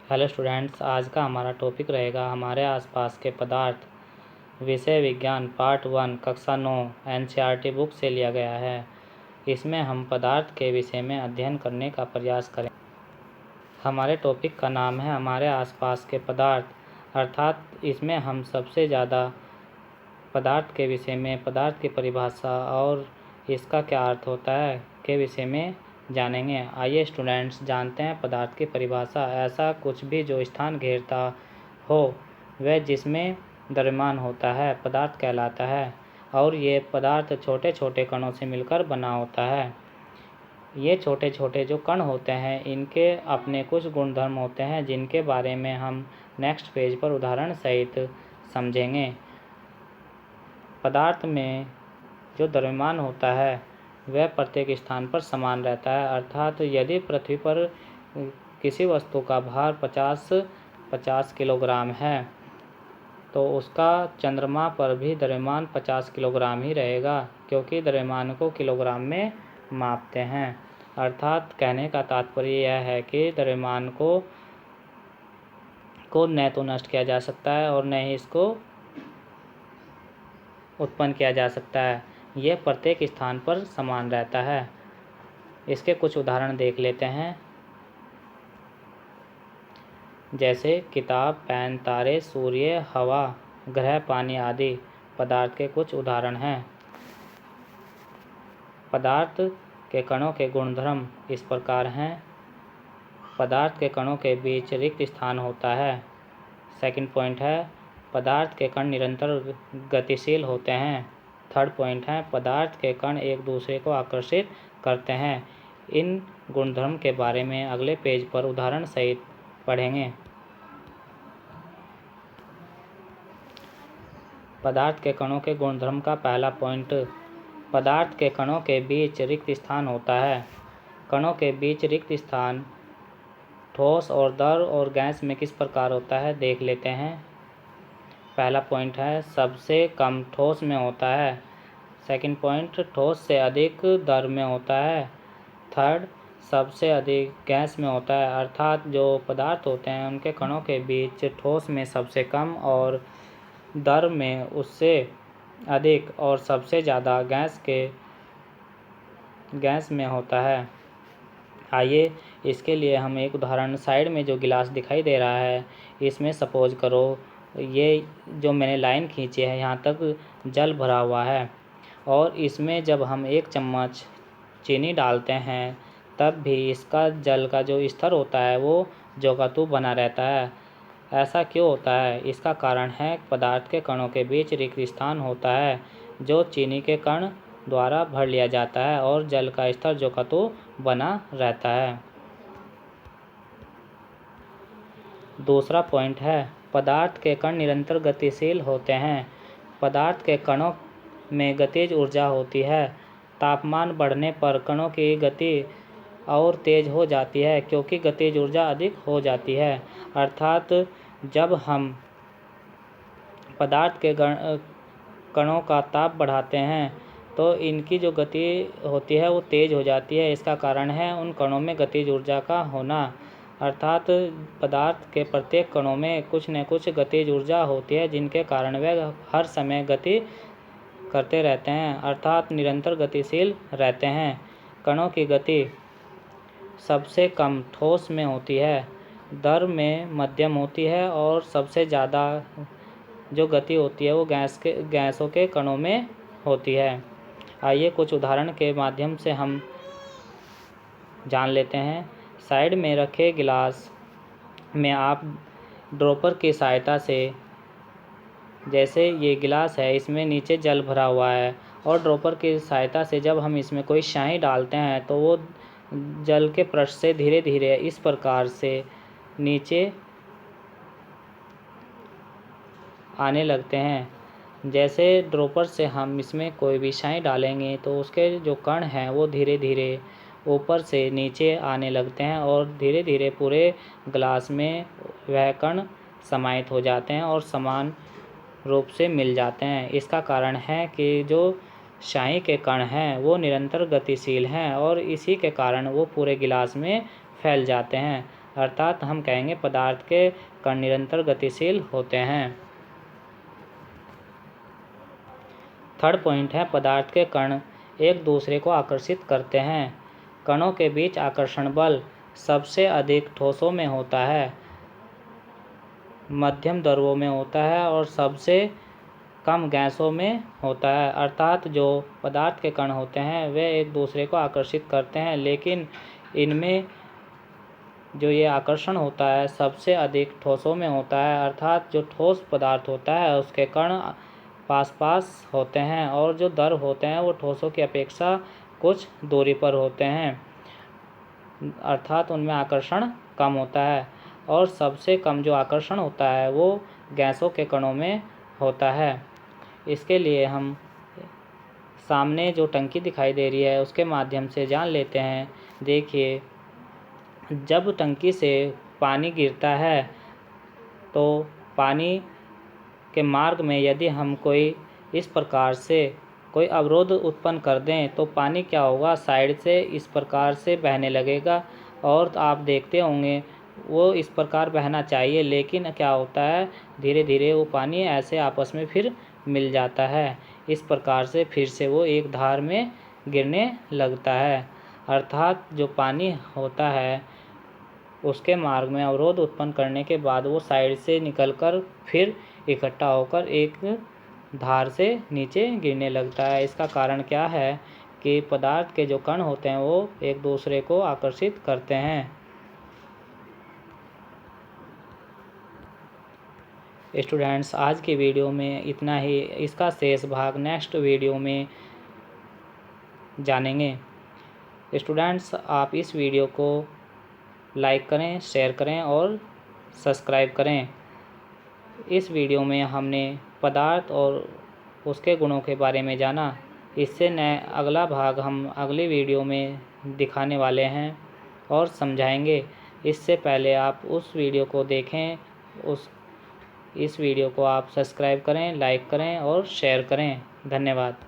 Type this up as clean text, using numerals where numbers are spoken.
Hello students, आज का हमारा टॉपिक रहेगा हमारे आसपास के पदार्थ। विषय विज्ञान पार्ट 1 कक्षा 9 एनसीईआरटी बुक से लिया गया है। इसमें हम पदार्थ के विषय में अध्ययन करने का प्रयास करें। हमारे टॉपिक का नाम है हमारे आसपास के पदार्थ, अर्थात इसमें हम सबसे ज़्यादा पदार्थ के विषय में, पदार्थ की परिभाषा और इसका क्या अर्थ होता है के विषय में जानेंगे। आइए स्टूडेंट्स जानते हैं पदार्थ की परिभाषा। ऐसा कुछ भी जो स्थान घेरता हो वह जिसमें द्रव्यमान होता है पदार्थ कहलाता है, और ये पदार्थ छोटे छोटे कणों से मिलकर बना होता है। ये छोटे छोटे जो कण होते हैं इनके अपने कुछ गुणधर्म होते हैं जिनके बारे में हम नेक्स्ट पेज पर उदाहरण सहित समझेंगे। पदार्थ में जो द्रव्यमान होता है वह प्रत्येक स्थान पर समान रहता है, अर्थात यदि पृथ्वी पर किसी वस्तु का भार 50 किलोग्राम है तो उसका चंद्रमा पर भी द्रव्यमान 50 किलोग्राम ही रहेगा, क्योंकि द्रव्यमान को किलोग्राम में मापते हैं। अर्थात कहने का तात्पर्य यह है कि द्रव्यमान को न तो नष्ट किया जा सकता है और न ही इसको उत्पन्न किया जा सकता है। यह प्रत्येक स्थान पर समान रहता है। इसके कुछ उदाहरण देख लेते हैं, जैसे किताब, पेन, तारे, सूर्य, हवा, ग्रह, पानी आदि पदार्थ के कुछ उदाहरण हैं। पदार्थ के कणों के गुणधर्म इस प्रकार हैं। पदार्थ के कणों के बीच रिक्त स्थान होता है। सेकंड पॉइंट है पदार्थ के कण निरंतर गतिशील होते हैं। थर्ड पॉइंट है पदार्थ के कण एक दूसरे को आकर्षित करते हैं। इन गुणधर्म के बारे में अगले पेज पर उदाहरण सहित पढ़ेंगे। पदार्थ के कणों के गुणधर्म का पहला पॉइंट, पदार्थ के कणों के बीच रिक्त स्थान होता है। कणों के बीच रिक्त स्थान ठोस और द्रव और गैस में किस प्रकार होता है देख लेते हैं। पहला पॉइंट है सबसे कम ठोस में होता है। सेकंड पॉइंट ठोस से अधिक द्रव में होता है। थर्ड सबसे अधिक गैस में होता है, अर्थात जो पदार्थ होते हैं उनके कणों के बीच ठोस में सबसे कम और द्रव में उससे अधिक और सबसे ज़्यादा गैस में होता है। आइए इसके लिए हम एक उदाहरण, साइड में जो गिलास दिखाई दे रहा है इसमें सपोज करो ये जो मैंने लाइन खींची है यहाँ तक जल भरा हुआ है, और इसमें जब हम 1 चम्मच चीनी डालते हैं तब भी इसका जल का जो स्तर होता है वो जो का त्यों बना रहता है। ऐसा क्यों होता है? इसका कारण है पदार्थ के कणों के बीच रिक्त स्थान होता है जो चीनी के कण द्वारा भर लिया जाता है और जल का स्तर जो का त्यों बना रहता है। दूसरा पॉइंट है पदार्थ के कण निरंतर गतिशील होते हैं। पदार्थ के कणों में गतिज ऊर्जा होती है। तापमान बढ़ने पर कणों की गति और तेज हो जाती है क्योंकि गतिज ऊर्जा अधिक हो जाती है। अर्थात जब हम पदार्थ के कणों का ताप बढ़ाते हैं तो इनकी जो गति होती है वो तेज हो जाती है। इसका कारण है उन कणों में गतिज ऊर्जा का होना। अर्थात पदार्थ के प्रत्येक कणों में कुछ न कुछ गतिज ऊर्जा होती है जिनके कारण वे हर समय गति करते रहते हैं, अर्थात निरंतर गतिशील रहते हैं। कणों की गति सबसे कम ठोस में होती है, द्रव में मध्यम होती है और सबसे ज़्यादा जो गति होती है वो गैसों के कणों में होती है। आइए कुछ उदाहरण के माध्यम से हम जान लेते हैं। साइड में रखे गिलास में आप ड्रॉपर की सहायता से, जैसे ये गिलास है इसमें नीचे जल भरा हुआ है और ड्रॉपर की सहायता से जब हम इसमें कोई स्याही डालते हैं तो वो जल के पृष्ठ से धीरे धीरे इस प्रकार से नीचे आने लगते हैं। जैसे ड्रॉपर से हम इसमें कोई भी स्याही डालेंगे तो उसके जो कण हैं वो धीरे धीरे ऊपर से नीचे आने लगते हैं और धीरे धीरे पूरे ग्लास में वह कण समाहित हो जाते हैं और समान रूप से मिल जाते हैं। इसका कारण है कि जो स्याही के कण हैं वो निरंतर गतिशील हैं और इसी के कारण वो पूरे गिलास में फैल जाते हैं। अर्थात हम कहेंगे पदार्थ के कण निरंतर गतिशील होते हैं। थर्ड पॉइंट है पदार्थ के कण एक दूसरे को आकर्षित करते हैं। कणों के बीच आकर्षण बल सबसे अधिक ठोसों में होता है, मध्यम द्रवों में होता है और सबसे कम गैसों में होता है। अर्थात जो पदार्थ के कण होते हैं वे एक दूसरे को आकर्षित करते हैं, लेकिन इनमें जो ये आकर्षण होता है सबसे अधिक ठोसों में होता है। अर्थात जो ठोस पदार्थ होता है उसके कण पास पास होते हैं और जो द्रव होते हैं वो ठोसों की अपेक्षा कुछ दूरी पर होते हैं, अर्थात उनमें आकर्षण कम होता है। और सबसे कम जो आकर्षण होता है वो गैसों के कणों में होता है। इसके लिए हम सामने जो टंकी दिखाई दे रही है उसके माध्यम से जान लेते हैं। देखिए, जब टंकी से पानी गिरता है तो पानी के मार्ग में यदि हम कोई इस प्रकार से कोई अवरोध उत्पन्न कर दें तो पानी क्या होगा, साइड से इस प्रकार से बहने लगेगा और आप देखते होंगे वो इस प्रकार बहना चाहिए, लेकिन क्या होता है धीरे धीरे वो पानी ऐसे आपस में फिर मिल जाता है। इस प्रकार से फिर से वो एक धार में गिरने लगता है। अर्थात जो पानी होता है उसके मार्ग में अवरोध उत्पन्न करने के बाद वो साइड से निकलकर फिर इकट्ठा होकर एक धार से नीचे गिरने लगता है। इसका कारण क्या है कि पदार्थ के जो कण होते हैं वो एक दूसरे को आकर्षित करते हैं। स्टूडेंट्स, आज की वीडियो में इतना ही। इसका शेष भाग नेक्स्ट वीडियो में जानेंगे। स्टूडेंट्स, आप इस वीडियो को लाइक करें, शेयर करें और सब्सक्राइब करें। इस वीडियो में हमने पदार्थ और उसके गुणों के बारे में जाना। इससे नए अगला भाग हम अगली वीडियो में दिखाने वाले हैं और समझाएंगे। इससे पहले आप उस वीडियो को देखें, इस वीडियो को आप सब्सक्राइब करें, लाइक करें और शेयर करें। धन्यवाद।